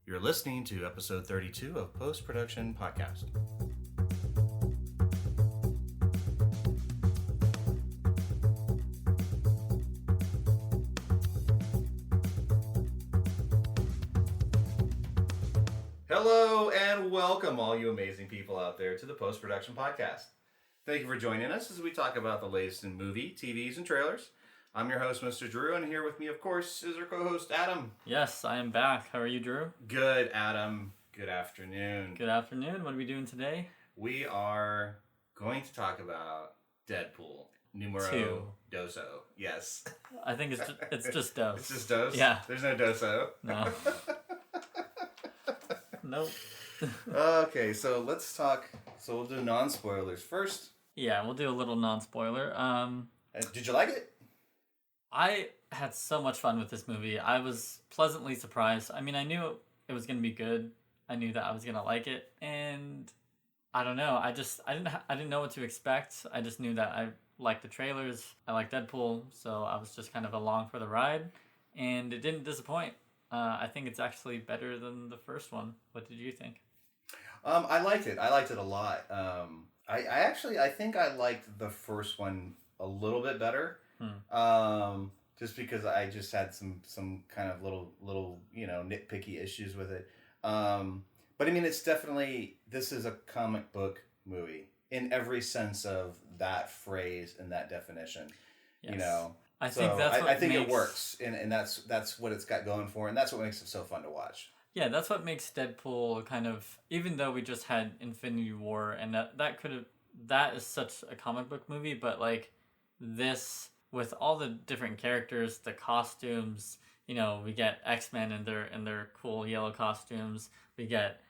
You're listening to episode 32 of Post Production Podcast. Hello and welcome, all you amazing people out there, to the Post Production Podcast. Thank you for joining us as we talk about the latest in movie, TVs, and trailers. I'm your host, Mr. Drew, and here with me, of course, is our co-host, Adam. Yes, I am back. How are you, Drew? Good, Adam. Good afternoon. Good afternoon. What are we doing today? We are going to talk about Deadpool. Numero 2. Doso. Yes. I think it's just Dos. It's just Dos? Yeah. There's no Doso? No. Nope. Okay, so let's talk. So we'll do non-spoilers first. Yeah, we'll do a little non-spoiler. Did you like it? I had so much fun with this movie. I was pleasantly surprised. I mean, I knew it was going to be good. I knew that I was going to like it, and I don't know. I didn't know what to expect. I just knew that I liked the trailers. I liked Deadpool, so I was just kind of along for the ride, and it didn't disappoint. I think it's actually better than the first one. What did you think? I liked it. I liked it a lot. I think I liked the first one a little bit better. Just because I just had some kind of little nitpicky issues with it. But I mean, it's definitely, this is a comic book movie in every sense of that phrase and that definition. Yes. I think it works, and that's what it's got going for, and that's what makes it so fun to watch. Yeah, that's what makes Deadpool kind of, even though we just had Infinity War, and that is such a comic book movie, but like this, with all the different characters, the costumes, we get X-Men in their cool yellow costumes. We get,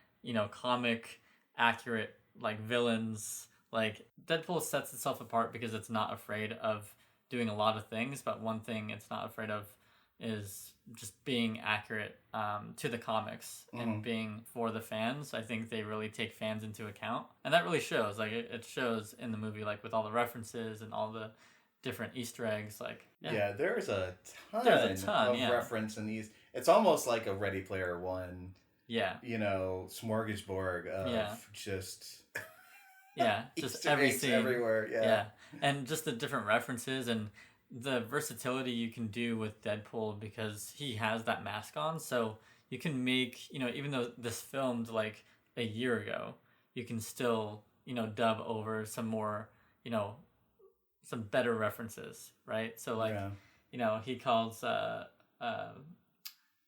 comic accurate like villains. Like Deadpool sets itself apart because it's not afraid of doing a lot of things, but one thing it's not afraid of is just being accurate to the comics and being for the fans. I think they really take fans into account, and that really shows. Like it shows in the movie, like with all the references and all the different Easter eggs. Like there's a ton of reference in these. It's almost like a Ready Player One. Yeah, smorgasbord of just just every scene everywhere. Yeah, and just the different references and the versatility you can do with Deadpool because he has that mask on. So you can make, even though this filmed like a year ago, you can still, dub over some more, some better references, right? So like, he calls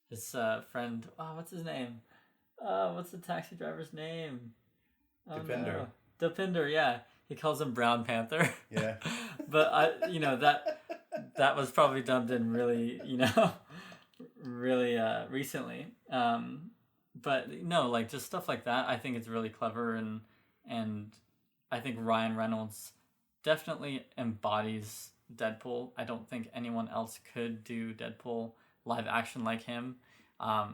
his friend, what's his name? What's the taxi driver's name? Depinder. No. Depinder, yeah. He calls him Brown Panther. Yeah. But that was probably dubbed in really, really recently. But no, like just stuff like that, I think it's really clever, and I think Ryan Reynolds definitely embodies Deadpool. I don't think anyone else could do Deadpool live action like him.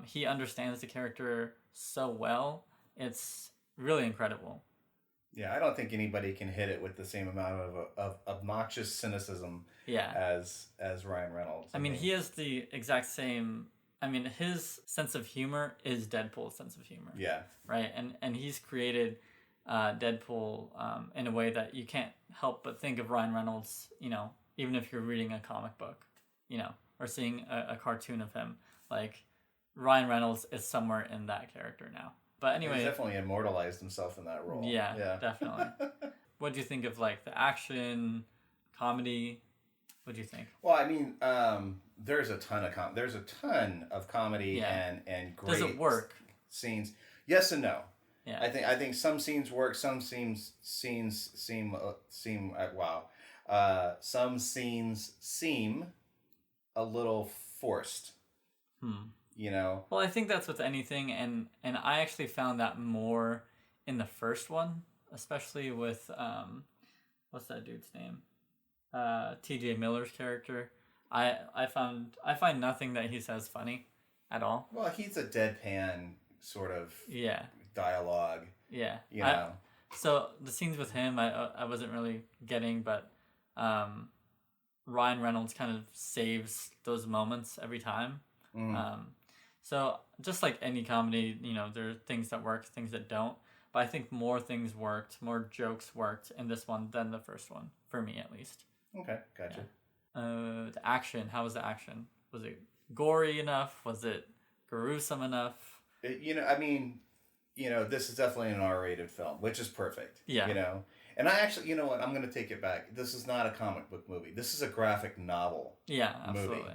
He understands the character so well. It's really incredible. Yeah, I don't think anybody can hit it with the same amount of obnoxious cynicism as Ryan Reynolds. I mean, he has the exact same... I mean, his sense of humor is Deadpool's sense of humor. Yeah. Right? And he's created Deadpool in a way that you can't help but think of Ryan Reynolds, even if you're reading a comic book, or seeing a cartoon of him. Like, Ryan Reynolds is somewhere in that character now. But anyway, he's definitely immortalized himself in that role. Yeah. Definitely. What do you think of like the action, comedy? What do you think? Well, I mean, there's a ton of comedy and great. Does it work? Scenes? Yes and no. Yeah. I think some scenes work. Some scenes seem some scenes seem a little forced. Well, I think that's with anything, and I actually found that more in the first one, especially with what's that dude's name? T.J. Miller's character. I find nothing that he says funny at all. Well, he's a deadpan sort of dialogue. Yeah. You So the scenes with him, I wasn't really getting, but Ryan Reynolds kind of saves those moments every time. So just like any comedy, there are things that work, things that don't. But I think more things worked, more jokes worked in this one than the first one, for me at least. Okay, gotcha. The action, how was the action? Was it gory enough? Was it gruesome enough? This is definitely an R-rated film, which is perfect. Yeah. And I actually, you know what, I'm going to take it back. This is not a comic book movie. This is a graphic novel. Yeah, absolutely. Movie,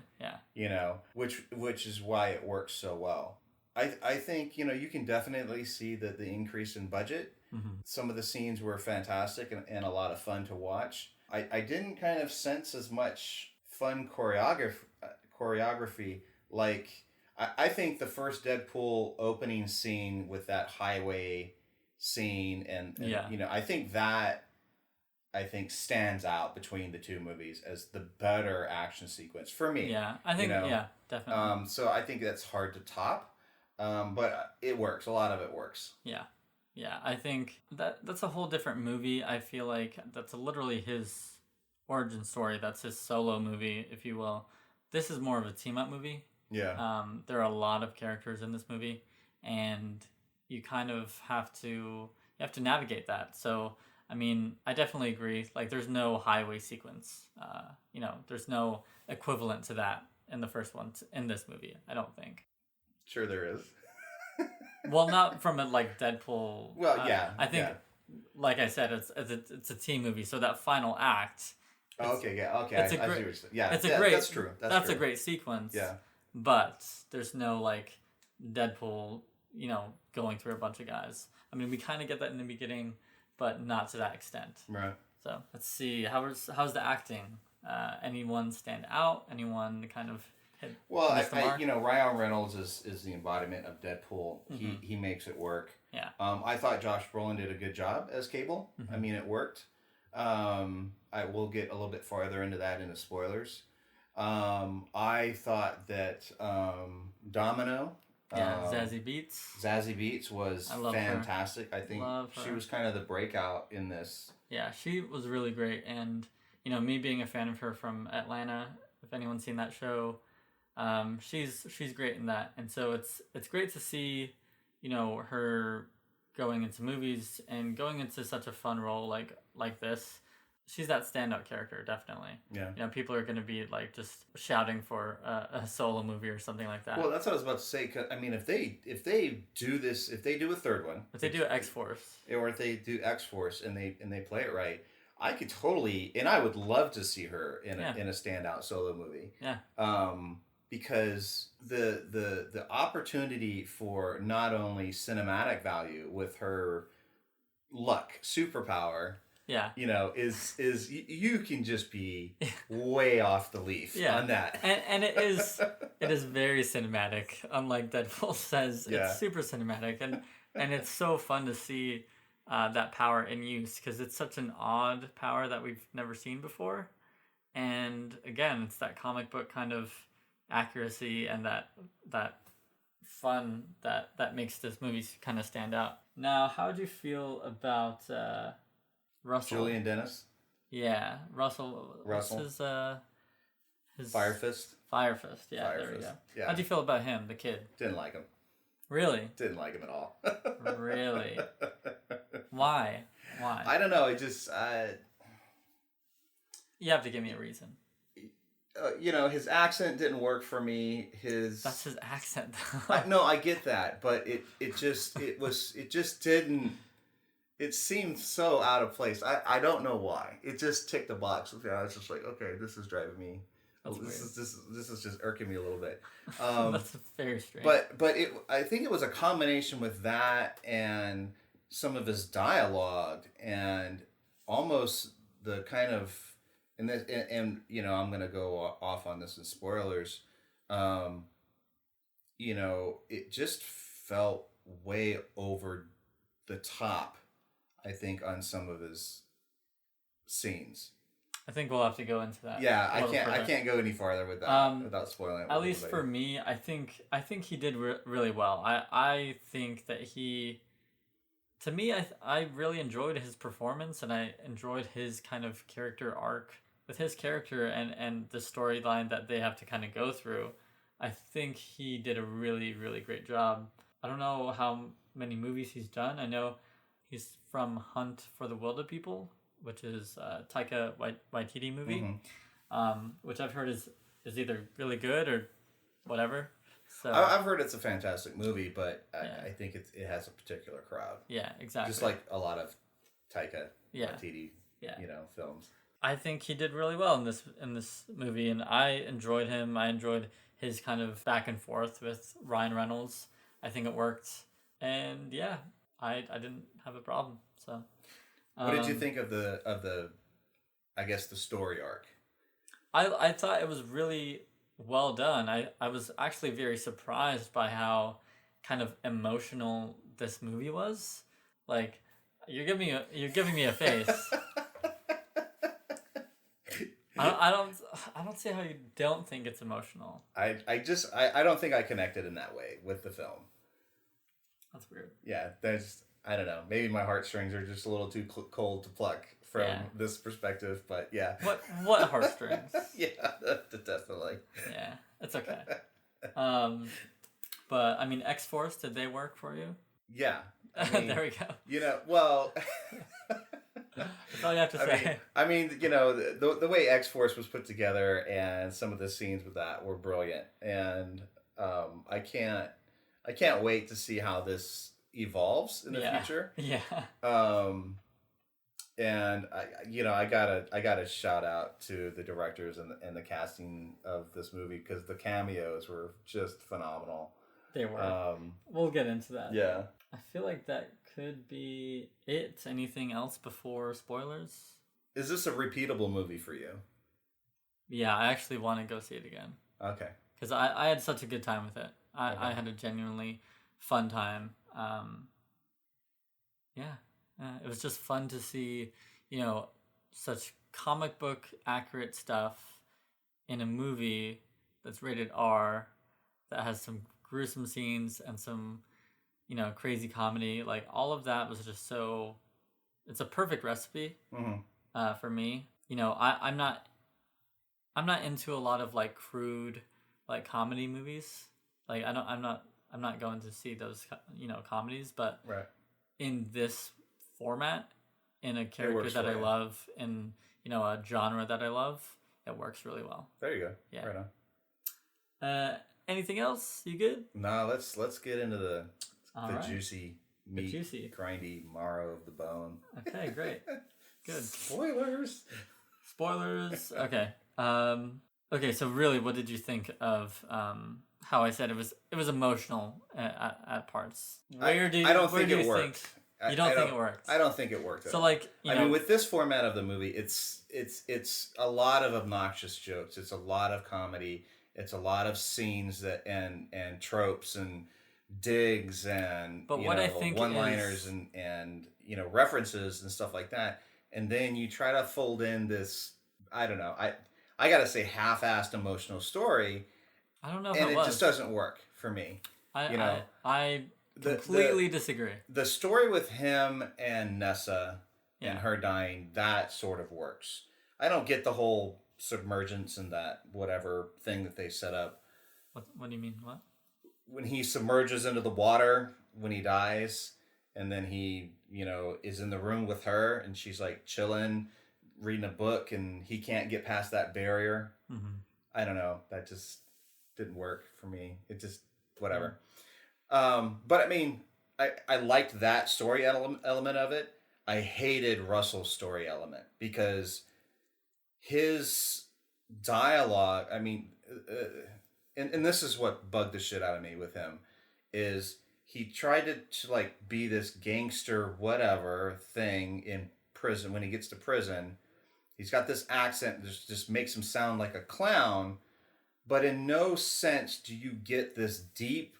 yeah. Which is why it works so well. I think, you can definitely see that the increase in budget. Mm-hmm. Some of the scenes were fantastic and a lot of fun to watch. I didn't kind of sense as much fun choreography. Like, I think the first Deadpool opening scene with that highway scene and I think stands out between the two movies as the better action sequence for me. Yeah, I think, definitely. So I think that's hard to top, but it works. A lot of it works. Yeah, I think that's a whole different movie. I feel like that's literally his origin story. That's his solo movie, if you will. This is more of a team-up movie. Yeah. There are a lot of characters in this movie, and you kind of have to navigate that. So, I mean, I definitely agree. Like, there's no highway sequence. There's no equivalent to that in the first one in this movie. I don't think. Sure, there is. Well, not from a Deadpool. Well, yeah. I think, like I said, it's a team movie. So that final act. Okay. It's That's true. That's a great sequence. Yeah. But there's no Deadpool, going through a bunch of guys. I mean, we kind of get that in the beginning, but not to that extent. Right. So let's see. How's the acting? Anyone stand out? Anyone kind of hit? Well, Ryan Reynolds is the embodiment of Deadpool. Mm-hmm. He makes it work. Yeah. I thought Josh Brolin did a good job as Cable. Mm-hmm. I mean, it worked. I will get a little bit farther into that in the spoilers. I thought that Domino. Zazie Beetz was fantastic. I think she was kind of the breakout in this. Yeah, she was really great. And, me being a fan of her from Atlanta, if anyone's seen that show, she's great in that. And so it's great to see, her going into movies and going into such a fun role like this. She's that standout character, definitely. Yeah. People are going to be just shouting for a solo movie or something like that. Well, that's what I was about to say. 'Cause, I mean, if they do this, if they do a third one, if they do X-Force, or if they do X-Force and they play it right, I could totally, and I would love to see her in a standout solo movie. Yeah. Because the opportunity for not only cinematic value with her luck superpower. Yeah. Is you can just be way off the leaf on that. And it is very cinematic. Unlike Deadpool says, it's super cinematic and it's so fun to see that power in use because it's such an odd power that we've never seen before. And again, it's that comic book kind of accuracy and that fun that makes this movie kind of stand out. Now, how would you feel about Russell. Julian Dennis. Yeah, Russell. What's his Fire Fist. Fire Fist. Yeah, Fire there Fist. we go. Yeah. How'd you feel about him, the kid? Didn't like him. Really? Didn't like him at all. Really? Why? I don't know. It just. You have to give me a reason. His accent didn't work for me. That's his accent, though. No, I get that, but it just didn't. It seemed so out of place. I don't know why. It just ticked the box. I was just like, okay, this is driving me. This is just irking me a little bit. That's very strange. But I think it was a combination with that and some of his dialogue and almost the kind of and I'm gonna go off on this in spoilers. It just felt way over the top. I think on some of his scenes. I think we'll have to go into that. Yeah, I can't go any farther with that without spoiling it. At least for me, I think he did really well. I think that I really enjoyed his performance and I enjoyed his kind of character arc with his character and the storyline that they have to kind of go through. I think he did a really, really great job. I don't know how many movies he's done. I know he's from Hunt for the Wilder People, which is a Taika Waititi movie, which I've heard is either really good or whatever. So I've heard it's a fantastic movie, but I think it has a particular crowd. Yeah, exactly. Just like a lot of Taika Waititi, films. I think he did really well in this movie, and I enjoyed him. I enjoyed his kind of back and forth with Ryan Reynolds. I think it worked, and I didn't have a problem. So, what did you think of the I guess the story arc? I thought it was really well done. I was actually very surprised by how kind of emotional this movie was. Like, you're giving me a face. I don't see how you don't think it's emotional. I don't think I connected in that way with the film. That's weird. Yeah, I don't know. Maybe my heartstrings are just a little too cold to pluck from this perspective, but yeah. What heartstrings? Yeah, definitely. Yeah, it's okay. But I mean, X-Force, did they work for you? Yeah. There we go. Well. That's all you have to say. The way X-Force was put together and some of the scenes with that were brilliant, and I can't wait to see how this evolves in the future. Yeah. And I gotta shout out to the directors and the casting of this movie, because the cameos were just phenomenal. They were. We'll get into that. Yeah. I feel like that could be it. Anything else before spoilers? Is this a repeatable movie for you? Yeah, I actually want to go see it again. Okay. Because I had such a good time with it. I had a genuinely fun time. It was just fun to see, such comic book accurate stuff in a movie that's rated R, that has some gruesome scenes and some, crazy comedy. Like, all of that was just so... It's a perfect recipe for me. I'm not into a lot of like crude like comedy movies. Like, I'm not going to see those comedies, but in this format, in a character that I love, in a genre that I love, it works really well. There you go. Yeah. Right on. Anything else? You good? No, let's get into the juicy meat, juicy, grindy marrow of the bone. Okay, great. Good. Spoilers. Okay. Okay. So really, what did you think of how I said it was emotional at parts? I don't think it worked. You don't think it worked? I don't think it worked. So with this format of the movie, it's a lot of obnoxious jokes. It's a lot of comedy. It's a lot of scenes and tropes and digs and I think one-liners and references and stuff like that. And then you try to fold in this, I don't know, I gotta say, half-assed emotional story. I don't know, and it just doesn't work for me. I completely disagree. The story with him and Nessa and her dying, that sort of works. I don't get the whole submergence and that whatever thing that they set up. What do you mean? What? When he submerges into the water when he dies, and then he, is in the room with her, and she's like chilling, reading a book, and he can't get past that barrier. Mm-hmm. I don't know. That just didn't work for me. It just, whatever. But I mean, I liked that story element of it. I hated Russell's story element, because his dialogue, I mean, and this is what bugged the shit out of me with him, is he tried to like be this gangster whatever thing in prison. When he gets to prison, he's got this accent that just makes him sound like a clown, but in no sense do you get this deep,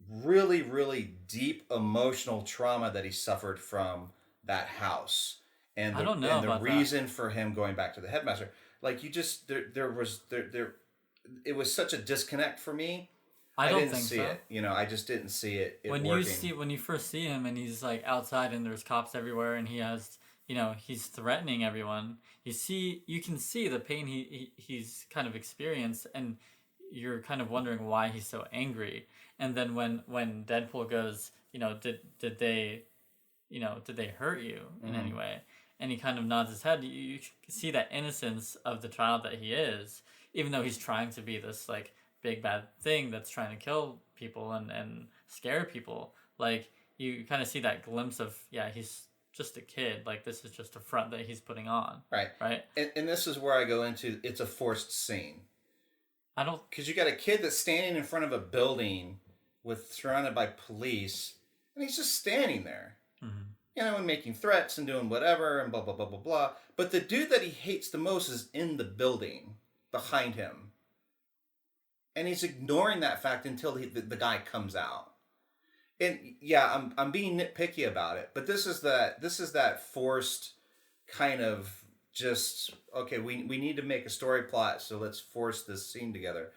really, really deep emotional trauma that he suffered from that house. And the reason for him going back to the headmaster. Like, you just, it was such a disconnect for me. I didn't see it. I just didn't see it when working. When you first see him and he's like outside and there's cops everywhere and he has, he's threatening everyone. You can see the pain he's kind of experienced, and you're kind of wondering why he's so angry. And then when Deadpool goes, did they hurt you in any way? And he kind of nods his head. You see that innocence of the child that he is, even though he's trying to be this like big bad thing that's trying to kill people and scare people. Like you kind of see that glimpse of, he's just a kid. Like this is just a front that he's putting on. Right. And this is where I go into, it's a forced scene. Because you got a kid that's standing in front of a building surrounded by police, and he's just standing there. And making threats and doing whatever and blah, blah, blah, blah, blah. But the dude that he hates the most is in the building behind him. And he's ignoring that fact until the guy comes out. And yeah, I'm being nitpicky about it. But this is that forced kind of just, okay, we need to make a story plot, so let's force this scene together.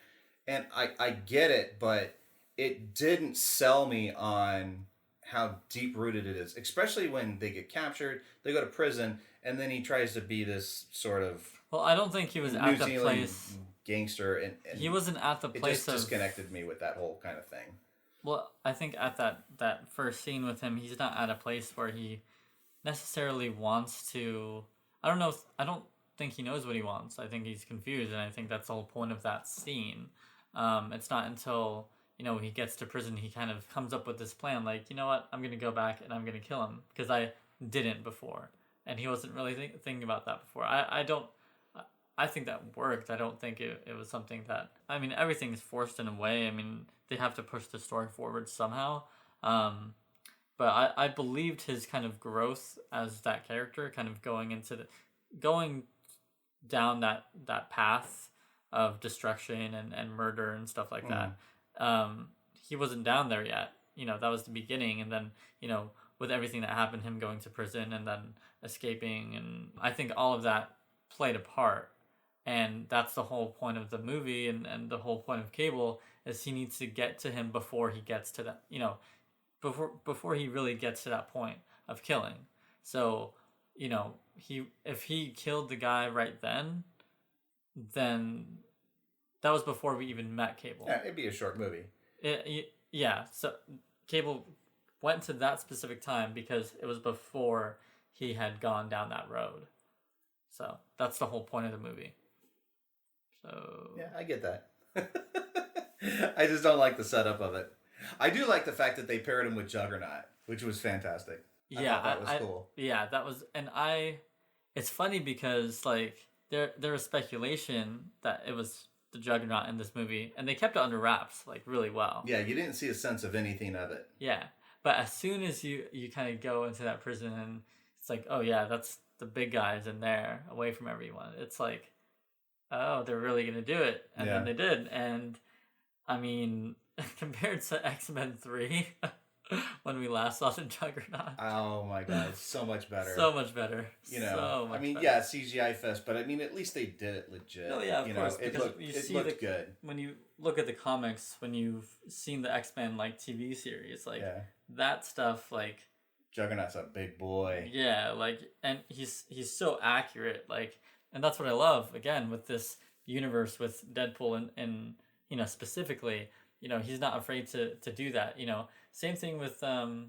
And I get it, but it didn't sell me on how deep-rooted it is, especially when they get captured, they go to prison, and then he tries to be this sort of... Well, I don't think he was at the place... gangster, and he wasn't at the place it just disconnected me with that whole kind of thing. Well, I think at that first scene with him, he's not at a place where he necessarily wants to... I don't think he knows what he wants. I think he's confused, and I think that's the whole point of that scene. It's not until... he gets to prison, he kind of comes up with this plan, like, you know what, I'm going to go back and I'm going to kill him, because I didn't before. And he wasn't really thinking about that before. I think that worked. I don't think it was something that... I mean, everything is forced in a way. I mean, they have to push the story forward somehow. But I believed his kind of growth as that character, kind of going down that path of destruction and murder and stuff like that. He wasn't down there yet. That was the beginning, and then with everything that happened, him going to prison and then escaping, and I think all of that played a part. And that's the whole point of the movie, and the whole point of Cable is he needs to get to him before he gets to that, before he really gets to that point of killing. So if he killed the guy right then that was before we even met Cable. Yeah, it'd be a short movie. So Cable went to that specific time because it was before he had gone down that road. So that's the whole point of the movie. So yeah, I get that. I just don't like the setup of it. I do like the fact that they paired him with Juggernaut, which was fantastic. I thought that was cool. Yeah, that was, and it's funny because like there was speculation that it was the Juggernaut in this movie, and they kept it under wraps like really well. Yeah, you didn't see a sense of anything of it. Yeah, but as soon as you kind of go into that prison, and it's like, oh yeah, that's the big guys in there, away from everyone. It's like, oh, they're really gonna do it, and then they did. And I mean, compared to X-Men 3, when we last saw the Juggernaut. Oh my God, it's so much better. So much better. So much better. Yeah, CGI fest, but I mean, at least they did it legit. Oh yeah, of course. It looked good. When you look at the comics, when you've seen the X-Men like TV series, like that stuff, like Juggernaut's a big boy. Yeah, like, and he's so accurate, like, and that's what I love again with this universe with Deadpool and specifically, he's not afraid to do that. Same thing with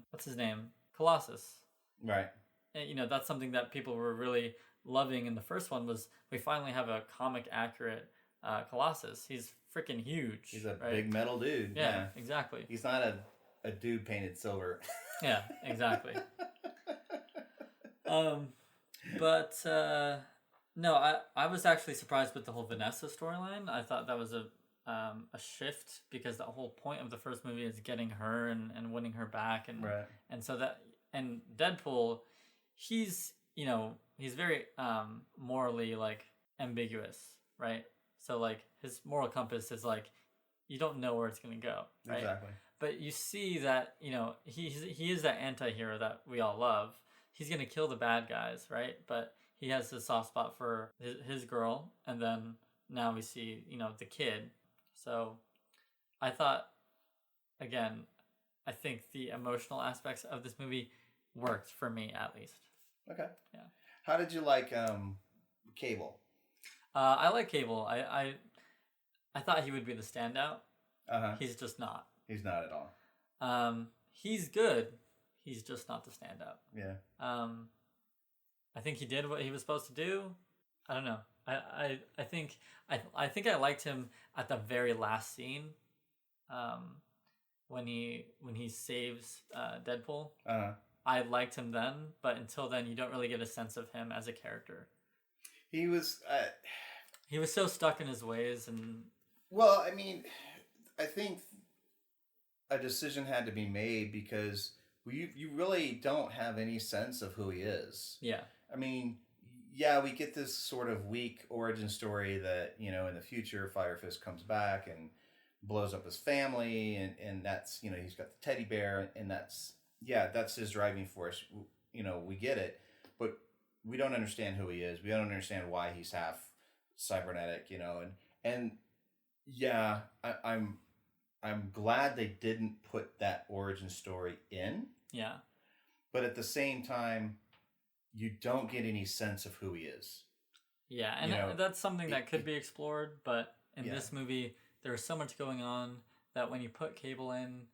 what's his name, Colossus. Right. And, that's something that people were really loving in the first one, was we finally have a comic accurate Colossus. He's freaking huge. He's a big metal dude. Yeah, exactly. He's not a dude painted silver. Yeah, exactly. But no, I was actually surprised with the whole Vanessa storyline. I thought that was a shift, because the whole point of the first movie is getting her and winning her back, and so that, and Deadpool, he's very morally like ambiguous, right? So like his moral compass is like, you don't know where it's gonna go, right? Exactly. But you see that he is that anti-hero that we all love. He's gonna kill the bad guys, right? But he has this soft spot for his girl, and then now we see the kid. So I thought, again, I think the emotional aspects of this movie worked for me, at least. Okay. Yeah. How did you like Cable? I like Cable. I I thought he would be the standout. Uh-huh. He's just not. He's not at all. He's good. He's just not the standout. Yeah. I think he did what he was supposed to do. I don't know. I think I liked him at the very last scene. When he saves Deadpool. Uh-huh. I liked him then, but until then, you don't really get a sense of him as a character. He was so stuck in his ways, and well, I mean, I think a decision had to be made because you really don't have any sense of who he is. Yeah. I mean, yeah, we get this sort of weak origin story that, you know, in the future, Fire Fist comes back and blows up his family, and that's, you know, he's got the teddy bear, and that's his driving force. You know, we get it, but we don't understand who he is. We don't understand why he's half cybernetic, you know, and yeah, I'm glad they didn't put that origin story in. Yeah. But at the same time, you don't get any sense of who he is. Yeah, and you know, that's something that could be explored, but in this movie, there was so much going on that when you put Cable in,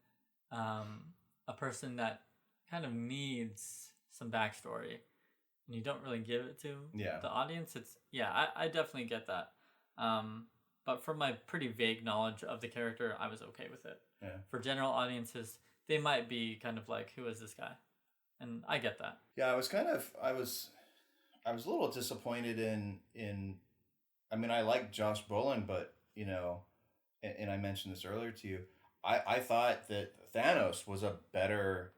a person that kind of needs some backstory, and you don't really give it to the audience, I definitely get that. But from my pretty vague knowledge of the character, I was okay with it. Yeah. For general audiences, they might be kind of like, who is this guy? And I get that. Yeah, I was a little disappointed in I mean, I like Josh Brolin, but, you know, and I mentioned this earlier to you, I thought that Thanos was a better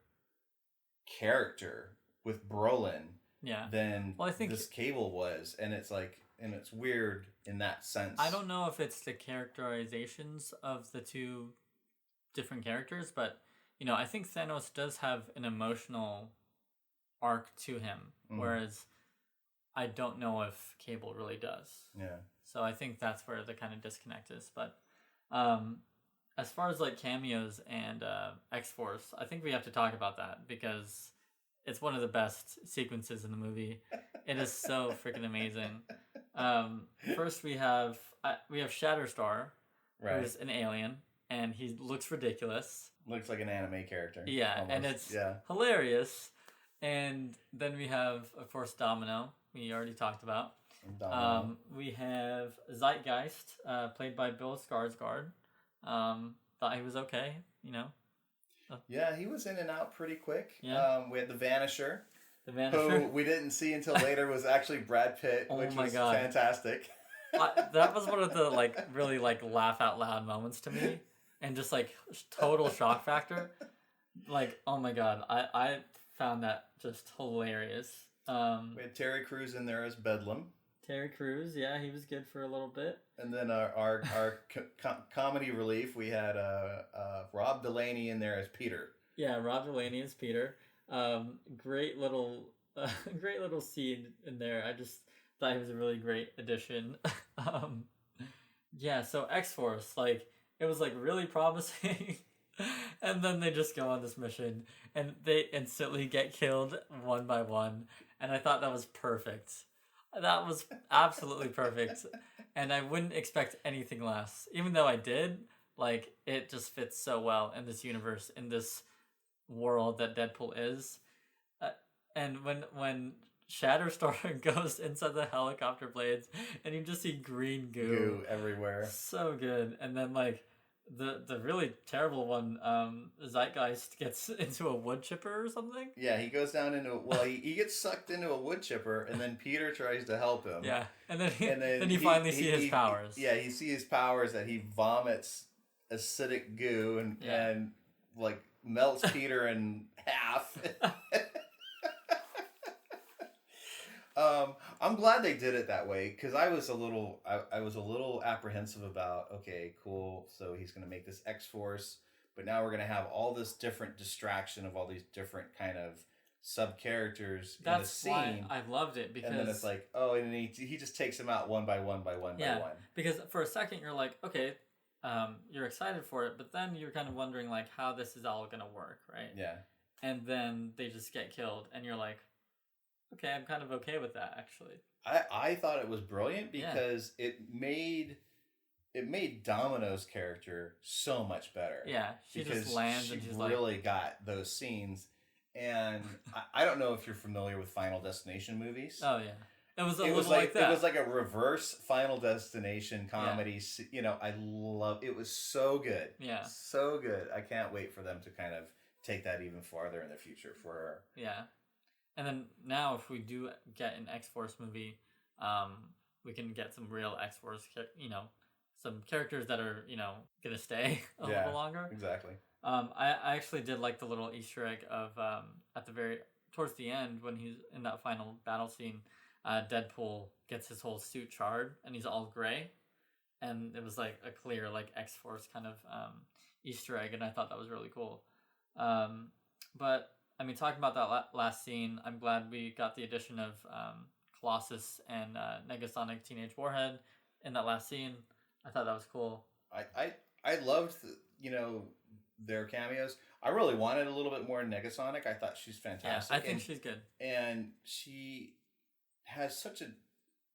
character with Brolin than I think this Cable was. And it's like, and it's weird in that sense. I don't know if it's the characterizations of the two different characters, but, you know, I think Thanos does have an emotional arc to him, whereas I don't know if Cable really does. Yeah. So I think that's where the kind of disconnect is. But as far as like cameos and X-Force, I think we have to talk about that because it's one of the best sequences in the movie. It is so freaking amazing. First we have Shatterstar, who's an alien, and he looks ridiculous. Looks like an anime character. Yeah, almost. And it's hilarious. And then we have, of course, Domino. We already talked about. We have Zeitgeist, played by Bill Skarsgård. Thought he was okay, you know. Yeah, he was in and out pretty quick. Yeah. We had the Vanisher. Who we didn't see until later was actually Brad Pitt, which was fantastic. That was one of the like really like laugh out loud moments to me, and just like total shock factor. Like, oh my god, I found that just hilarious. We had Terry Crews in there as Bedlam. Terry Crews, yeah, he was good for a little bit. And then our comedy relief, we had Rob Delaney in there as Peter. Yeah, Rob Delaney as Peter. Great little scene in there. I just thought he was a really great addition. Yeah, so X-Force, like, it was like really promising. And then they just go on this mission and they instantly get killed one by one. And I thought that was perfect. That was absolutely perfect. And I wouldn't expect anything less. Even though I did, like, it just fits so well in this universe, in this world that Deadpool is. And when Shatterstar goes inside the helicopter blades and you just see green goo everywhere. So good. And then, like, the really terrible one, Zeitgeist gets into a wood chipper or something. Yeah, he goes down into he gets sucked into a wood chipper, and then Peter tries to help him. Yeah, and then he finally sees his powers. He sees his powers that he vomits acidic goo and like melts Peter in half. I'm glad they did it that way because I was a little apprehensive about, okay, cool, so he's going to make this X-Force, but now we're going to have all this different distraction of all these different kind of sub characters in the scene. That's why I loved it, because and then it's like, oh, and he just takes them out one by one by one by one. Because for a second you're like, okay, you're excited for it, but then you're kind of wondering like how this is all going to work, right? Yeah. And then they just get killed, and you're like, okay, I'm kind of okay with that, actually. I thought it was brilliant because it made it made Domino's character so much better. Yeah, she just lands and she's like... She really got those scenes. And I don't know if you're familiar with Final Destination movies. Oh, yeah. It was like that. It was like a reverse Final Destination comedy. Yeah. You know, I love it. Was so good. Yeah. So good. I can't wait for them to kind of take that even farther in the future for her. Yeah. And then now if we do get an X-Force movie, we can get some real X-Force, you know, some characters that are, you know, going to stay a little longer. Exactly. I actually did like the little Easter egg of at the towards the end when he's in that final battle scene, Deadpool gets his whole suit charred and he's all gray, and it was like a clear like X-Force kind of Easter egg, and I thought that was really cool. But I mean, talking about that last scene, I'm glad we got the addition of Colossus and Negasonic Teenage Warhead in that last scene. I thought that was cool. I loved you know, their cameos. I really wanted a little bit more Negasonic. I thought she's fantastic. Yeah, I think she's good. And she has such a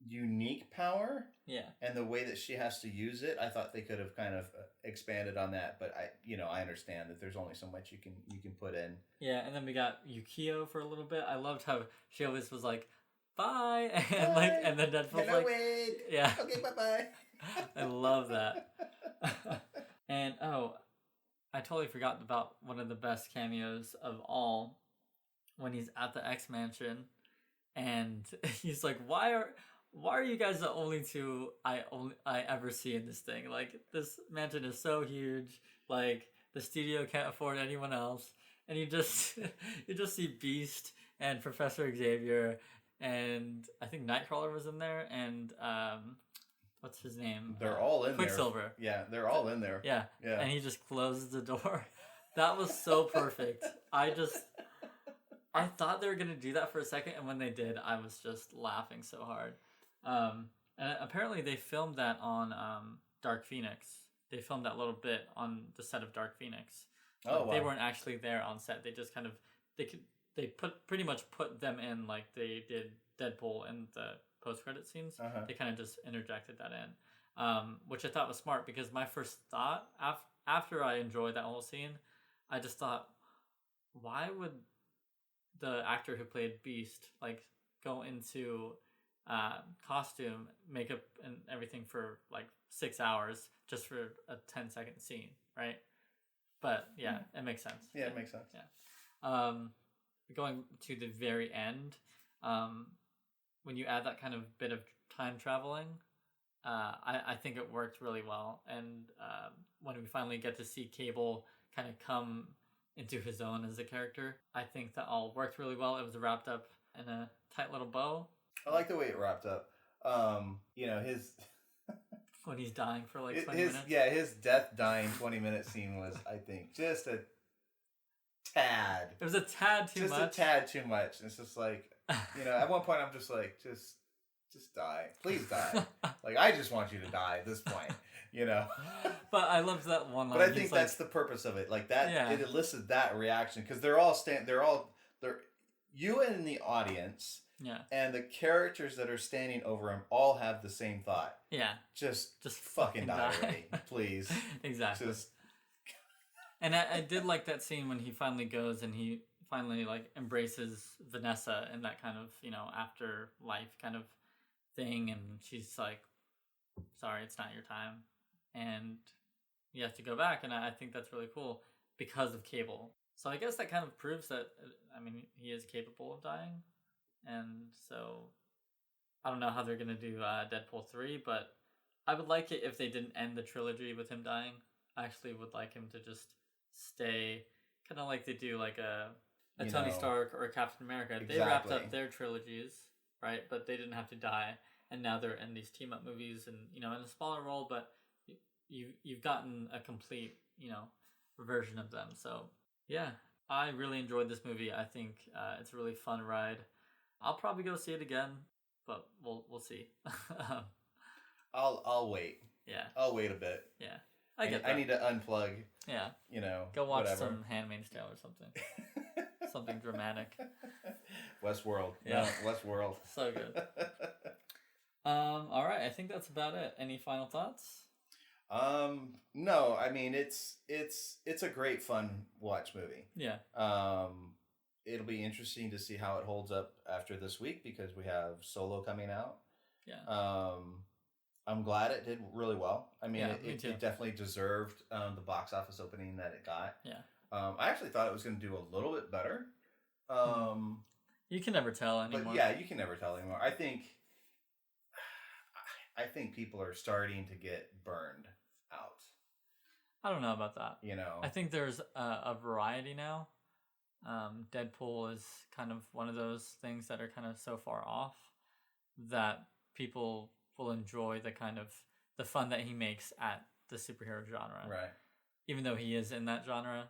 unique power. Yeah. And the way that she has to use it, I thought they could have kind of expanded on that. But I understand that there's only so much you can put in. Yeah, and then we got Yukio for a little bit. I loved how she always was like, "Bye," and bye. And then Deadpool's like, wait. "Yeah, okay, bye." I love that. And I totally forgot about one of the best cameos of all, when he's at the X Mansion, and he's like, "Why are you guys the only two I ever see in this thing? Like, this mansion is so huge. Like, the studio can't afford anyone else." And you just see Beast and Professor Xavier, and I think Nightcrawler was in there, and what's his name? They're all in Quicksilver. there. Yeah, they're all in there. Yeah. And he just closes the door. That was so perfect. I thought they were gonna do that for a second, and when they did, I was just laughing so hard. And apparently they filmed that on Dark Phoenix. They filmed that little bit on the set of Dark Phoenix. Oh, wow. They weren't actually there on set. They just kind of they pretty much put them in like they did Deadpool in the post-credit scenes. Uh-huh. They kind of just interjected that in, which I thought was smart, because my first thought after I enjoyed that whole scene, I just thought, why would the actor who played Beast like go into costume, makeup, and everything for like 6 hours just for a 10-second scene, right? But yeah, it makes sense. Yeah, it makes sense. Yeah. Going to the very end, when you add that kind of bit of time traveling, I think it worked really well. And when we finally get to see Cable kind of come into his own as a character, I think that all worked really well. It was wrapped up in a tight little bow. I like the way it wrapped up. You know, his... when he's dying for like 20 minutes. Yeah, his death dying 20-minute scene was, I think, just a tad. It was a tad too much. Just a tad too much. And it's just like, you know, at one point I'm just like, just die. Please die. Like, I just want you to die at this point, you know. But I loved that one line. But I think that's the purpose of it. Like, that, yeah. It elicited that reaction, because they're you and the audience... Yeah. And the characters that are standing over him all have the same thought. Yeah. Just fucking die already, please. Exactly. And I did like that scene when he finally goes and he finally like embraces Vanessa in that kind of, you know, afterlife kind of thing, and she's like, "Sorry, it's not your time," and he has to go back, and I think that's really cool because of Cable. So I guess that kind of proves that, I mean, he is capable of dying. And so I don't know how they're going to do Deadpool 3, but I would like it if they didn't end the trilogy with him dying. I actually would like him to just stay, kind of like they do like a Tony Stark or a Captain America. Exactly. They wrapped up their trilogies, right? But they didn't have to die. And now they're in these team-up movies and, you know, in a smaller role, but you've gotten a complete, you know, version of them. So, yeah, I really enjoyed this movie. I think it's a really fun ride. I'll probably go see it again, but we'll see. I'll wait. Yeah. I'll wait a bit. Yeah. I get that. I need to unplug. Yeah. You know. Go watch some Handmaid's Tale or something. Something dramatic. Westworld. Yeah. No, Westworld. So good. All right. I think that's about it. Any final thoughts? No, I mean it's a great fun watch movie. Yeah. It'll be interesting to see how it holds up after this week because we have Solo coming out. Yeah. I'm glad it did really well. I mean, it definitely deserved the box office opening that it got. Yeah. I actually thought it was going to do a little bit better. You can never tell anymore. But yeah, you can never tell anymore. I think people are starting to get burned out. I don't know about that. You know, I think there's a variety now. Deadpool is kind of one of those things that are kind of so far off that people will enjoy the fun that he makes at the superhero genre. Right. Even though he is in that genre,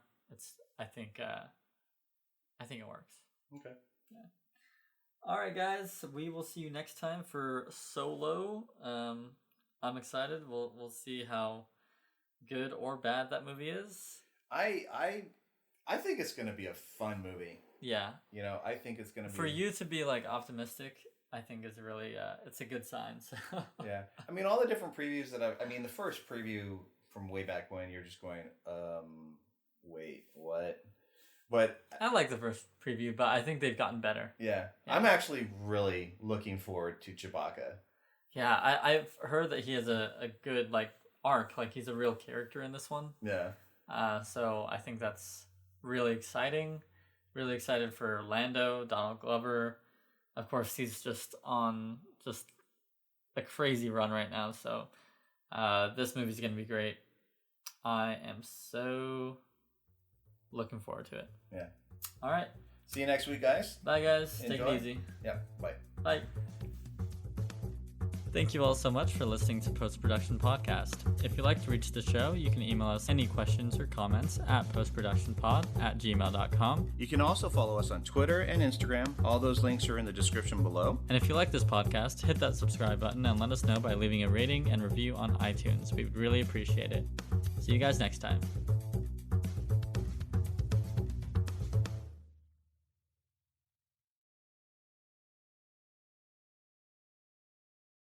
I think it works. Okay. Yeah. All right, guys. We will see you next time for Solo. I'm excited. We'll see how good or bad that movie is. I think it's going to be a fun movie. Yeah. You know, I think it's going to be... For you to be, like, optimistic, I think is really... it's a good sign, so... Yeah. I mean, all the different previews that I mean, the first preview from way back when, you're just going, wait, what? But... I like the first preview, but I think they've gotten better. Yeah. I'm actually really looking forward to Chewbacca. Yeah, I've heard that he has a good, like, arc. Like, he's a real character in this one. Yeah. So I think that's... really exciting. Really excited for Lando, Donald Glover. Of course, he's just on a crazy run right now. So this movie's going to be great. I am so looking forward to it. Yeah. All right. See you next week, guys. Bye, guys. Enjoy. Take it easy. Yeah. Bye. Bye. Thank you all so much for listening to Post Production Podcast. If you'd like to reach the show, you can email us any questions or comments at postproductionpod@gmail.com. You can also follow us on Twitter and Instagram. All those links are in the description below. And if you like this podcast, hit that subscribe button and let us know by leaving a rating and review on iTunes. We would really appreciate it. See you guys next time.